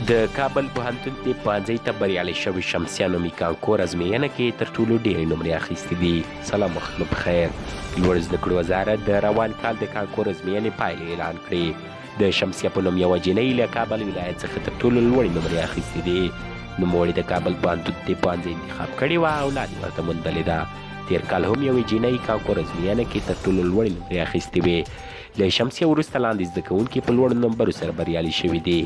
د کابل پوهنتون د پوهنځي ته بریالي شوي شمسیه نومي کانکور ازموینه کې تر ټولو ډېرې نمرې اخیستې دي. سلام وختونه بخیر. لوړ زده کړو وزارت د روان کال د کانکور ازموینې پایلې اعلان کړې. د شمسیه په نوم یوه جینۍ له کابل ولایت څخه تر ټولو لوړې نمرې اخیستې دي. نوموړې د کابل پوهنتون د پوهنځي انتخاب کړې وه او لاندې ورته موندلې ده. تېر کال هم یوې جینۍ کانکور ازموینه کې تر ټولو لوړې نمرې اخیستې وې. له شمسیه وروسته لاندې زده کوونکي په لوړو نمبرو سره بریالي شوي دي.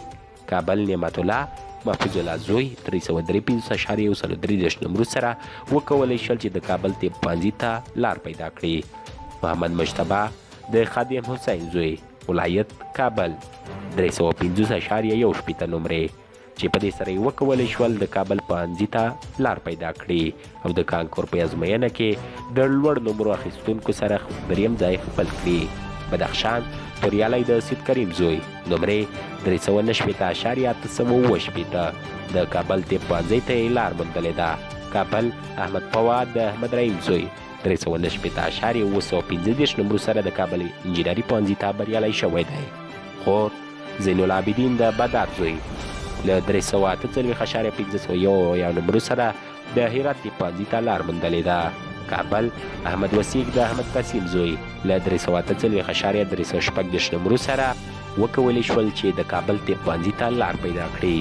کابل نعمت الله محفوظ الله زوی 353.133 نمرو سره وکولی شول چې د کابل طب پوهنځي ته لار پیدا کړي. محمد مجتبی د خادم حسین زوی ولایت کابل 350.1 نمرې چې په دې سره یې وکولی شول د کابل پوهنځي ته لار پیدا کړي او د کانکور په ازموینه کې د لوړ نمرو اخیستونکو سره دریم ځای خپل کړي. بدخشان توریالی د سید کریم زوی نمرې 390.8 د کابل طب پوهنځي ته یې لار موندلې ده. کابل احمد فواد د احمد رحیم زوی 390.815 نمرو سره د کابل انجینري پوهنځي ته بریالی شوی دی. خور زین العابدین د بدر زوی له 348.501 نمرو سره د هرات طب پوهنځي ته لار موندلې ده. کابل احمد وسیق د احمد قاسم زوی له 348.316 نمرو سره وکولی شول چې د کابل طب پوهنځي ته لار پیدا کړي.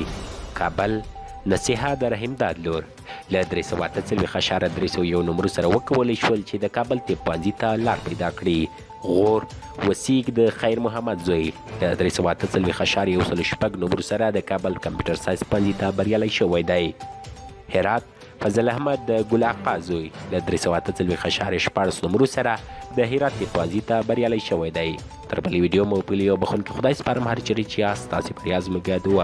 کابل نصیحه د رحیم داد لور له 348.301 نمرو سره وکولی شول چې د کابل طب پوهنځي ته لار پیدا کړي. غور وسیق د خیر محمد زوی له 348.116 نمرو سره د کابل کمپیوټر ساینس پوهنځي ته بریالی شوی دی. هرات فضل احمد د ګل اقا زوی له 348.14 نمرو سره د هرات طب پوهنځي ته بریالی شوی دی. تر بلې ویډیو مو په لیو بخښونکي خدای سپارم. هر چیرې چې یاست تاسې پر یا زموږ دعا